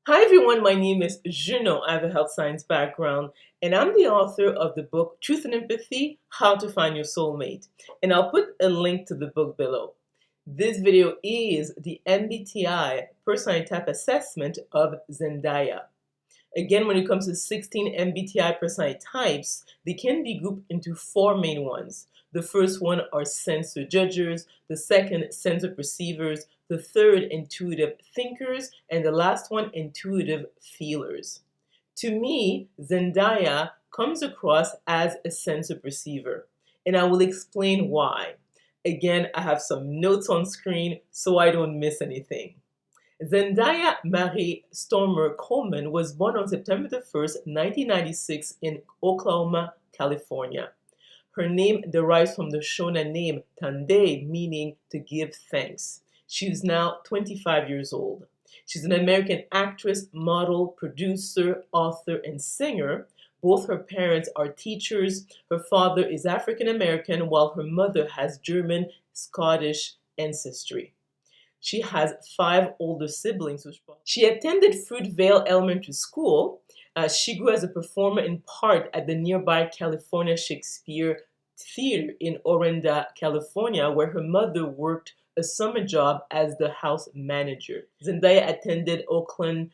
Hi everyone, my name is Junon. I have a health science background and I'm the author of the book Truth and Empathy, How to Find Your Soulmate. And I'll put a link to the book below. This video is the MBTI personality type assessment of Zendaya. Again, when it comes to 16 MBTI personality types, they can be grouped into four main ones. The first one are sensor judgers, the second sensor perceivers, the third intuitive thinkers, and the last one intuitive feelers. To me, Zendaya comes across as a sensor perceiver, and I will explain why. Again, I have some notes on screen so I don't miss anything. Zendaya Marie Stormer Coleman was born on September 1st, 1996 in Oklahoma, California. Her name derives from the Shona name Tande, meaning to give thanks. She's now 25 years old. She's an American actress, model, producer, author, and singer. Both her parents are teachers. Her father is African American, while her mother has German, Scottish ancestry. She has five older siblings. She attended Fruitvale Elementary School. She grew as a performer in part at the nearby California Shakespeare Theater in Orinda, California, where her mother worked a summer job as the house manager. Zendaya attended Oakland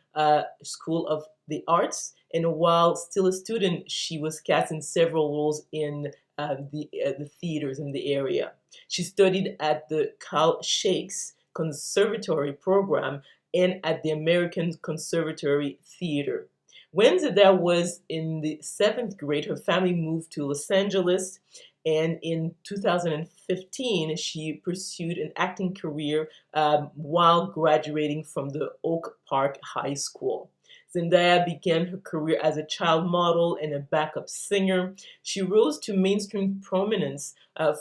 School of the Arts, and while still a student, she was cast in several roles in the theaters in the area. She studied at the Cal Shakes Conservatory program and at the American Conservatory Theater. When Zendaya was in the seventh grade, her family moved to Los Angeles, and in 2015, she pursued an acting career while graduating from the Oak Park High School. Zendaya began her career as a child model and a backup singer. She rose to mainstream prominence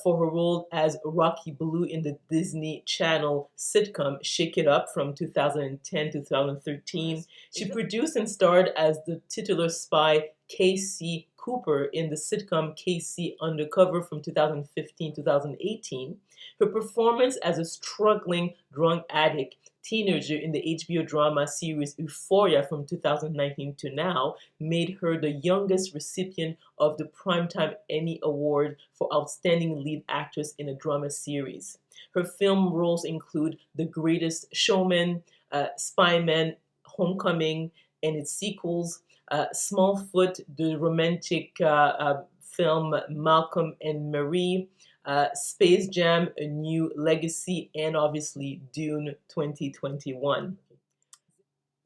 for her role as Rocky Blue in the Disney Channel sitcom Shake It Up from 2010 to 2013. She produced and starred as the titular spy Casey Cooper in the sitcom Casey Undercover from 2015-2018. Her performance as a struggling drug addict teenager in the HBO drama series Euphoria from 2019 to now made her the youngest recipient of the Primetime Emmy Award for Outstanding Lead Actress in a Drama Series. Her film roles include The Greatest Showman, Spyman, Homecoming, and its sequels, Smallfoot, the romantic film Malcolm and Marie, Space Jam: A New Legacy, and obviously Dune 2021.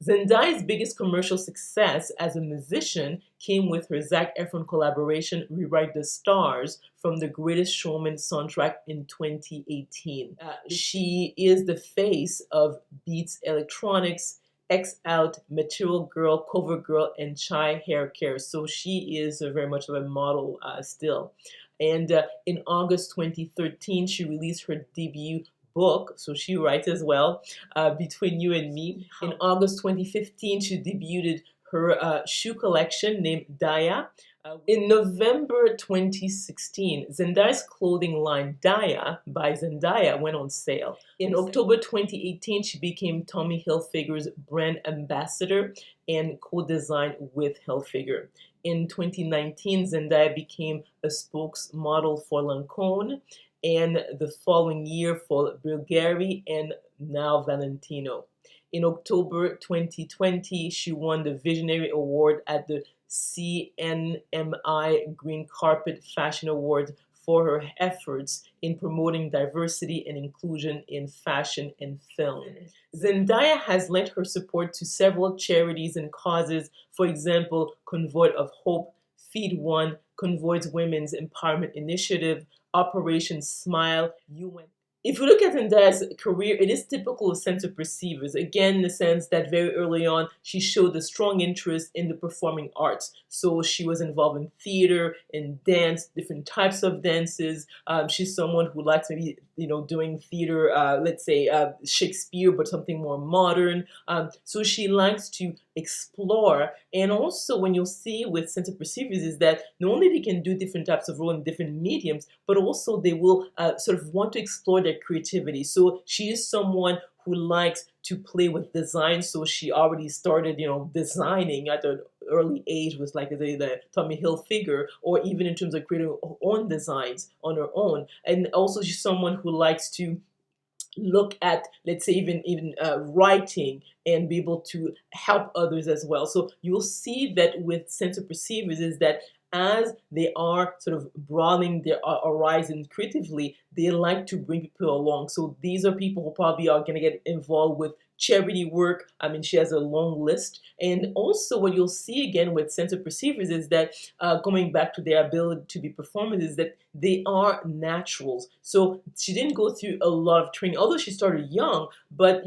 Zendaya's biggest commercial success as a musician came with her Zac Efron collaboration Rewrite the Stars from the Greatest Showman soundtrack in 2018. She is the face of Beats Electronics, X Out, Material Girl, Cover Girl, and Chai Hair Care. So she is very much of a model still. And in August 2013, she released her debut book, so she writes as well, Between You and Me. In August 2015, she debuted her shoe collection named Daya. In November 2016, Zendaya's clothing line Daya by Zendaya went on sale. In October 2018, she became Tommy Hilfiger's brand ambassador and co-designed with Hilfiger. In 2019, Zendaya became a spokesmodel for Lancôme, and the following year for Bulgari and now Valentino. In October 2020, she won the Visionary Award at the CNMI Green Carpet Fashion Awards for her efforts in promoting diversity and inclusion in fashion and film. Zendaya has lent her support to several charities and causes, for example, Convoy of Hope, Feed One, Convoy's Women's Empowerment Initiative, Operation Smile, UN. If you look at Zendaya's career, it is typical of sensor perceivers. Again, in the sense that very early on, she showed a strong interest in the performing arts. So she was involved in theater, in dance, different types of dances. She's someone who likes to be, doing theater, let's say Shakespeare, but something more modern. So she likes to explore. And also, when you'll see with sensor perceivers is that not only they can do different types of role in different mediums, but also they will sort of want to explore their creativity. So she is someone who likes to play with design. So she already started, designing at an early age with like the Tommy Hilfiger, or even in terms of creating her own designs on her own. And also she's someone who likes to look at, let's say, even writing and be able to help others as well. So you'll see that with sense of perceivers is that as they are sort of broadening their horizon creatively, they like to bring people along. So these are people who probably are going to get involved with charity work. I mean, she has a long list. And also what you'll see again with sense of perceivers is that going back to their ability to be performers is that they are naturals. So she didn't go through a lot of training, although she started young. But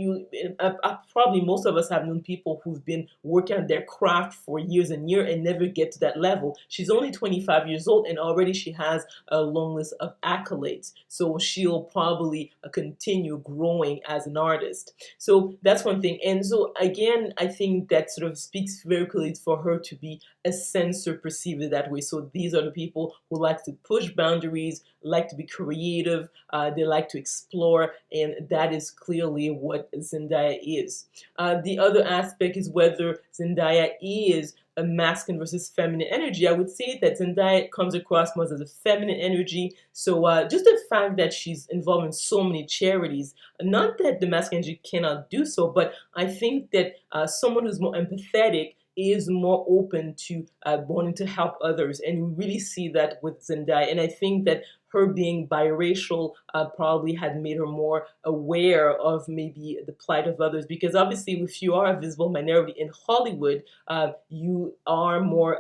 probably most of us have known people who've been working on their craft for years and years and never get to that level. She's only 25 years old and already she has a long list of accolades. So she'll probably continue growing as an artist. So that's one thing. And so again, I think that sort of speaks very clearly for her to be a sensor perceiver that way. So these are the people who like to push boundaries, like to be creative, they like to explore, and that is clearly what Zendaya is. The other aspect is whether Zendaya is a masculine versus feminine energy. I would say that Zendaya comes across more as a feminine energy. So just the fact that she's involved in so many charities, not that the masculine energy cannot do so, but I think that someone who's more empathetic is more open to wanting to help others. And we really see that with Zendaya. And I think that her being biracial probably had made her more aware of maybe the plight of others. Because obviously, if you are a visible minority in Hollywood, you are more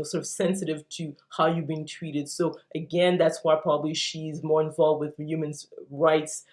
sort of sensitive to how you're being treated. So again, that's why probably she's more involved with women's rights,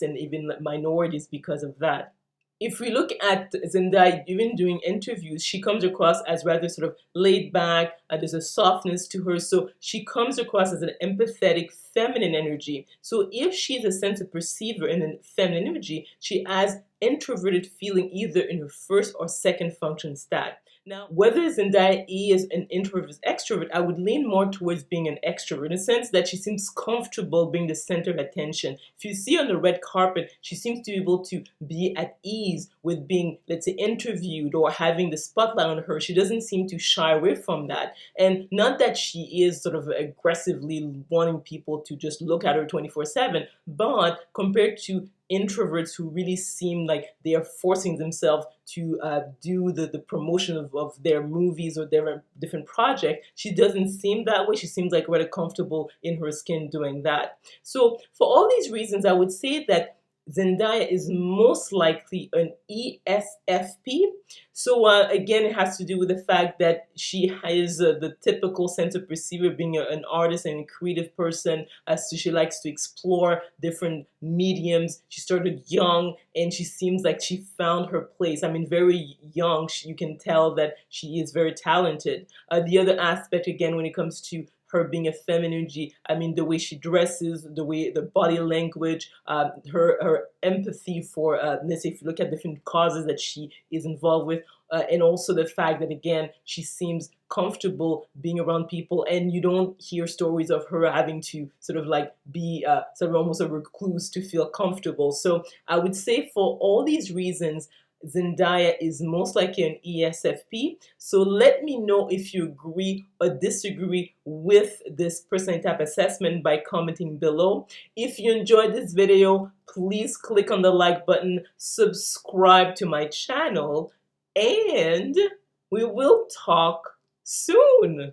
and even minorities because of that. If we look at Zendaya, even doing interviews, she comes across as rather sort of laid back. There's a softness to her. So she comes across as an empathetic feminine energy. So if she's a sensitive perceiver in a feminine energy, she has introverted feeling either in her first or second function stat. Now, whether Zendaya is an introvert or extrovert, I would lean more towards being an extrovert in the sense that she seems comfortable being the center of attention. If you see on the red carpet, she seems to be able to be at ease with being, let's say, interviewed or having the spotlight on her. She doesn't seem to shy away from that. And not that she is sort of aggressively wanting people to just look at her 24/7, but compared to introverts who really seem like they are forcing themselves to do the promotion of their movies or their different projects, she doesn't seem that way. She seems like rather comfortable in her skin doing that. So for all these reasons, I would say that Zendaya is most likely an ESFP. So again, it has to do with the fact that she has the typical sense of perceiver, being an artist and a creative person. So she likes to explore different mediums. She started young, and she seems like she found her place. I mean, very young, you can tell that she is very talented. The other aspect, again, when it comes to her being a feminine energy, I mean, the way she dresses, the body language, her empathy for, let's say, if you look at different causes that she is involved with, and also the fact that, again, she seems comfortable being around people, and you don't hear stories of her having to sort of like be sort of almost a recluse to feel comfortable. So I would say for all these reasons, Zendaya is most likely an ESFP. So let me know if you agree or disagree with this personality type assessment by commenting below. If you enjoyed this video, please click on the like button, subscribe to my channel, and we will talk soon.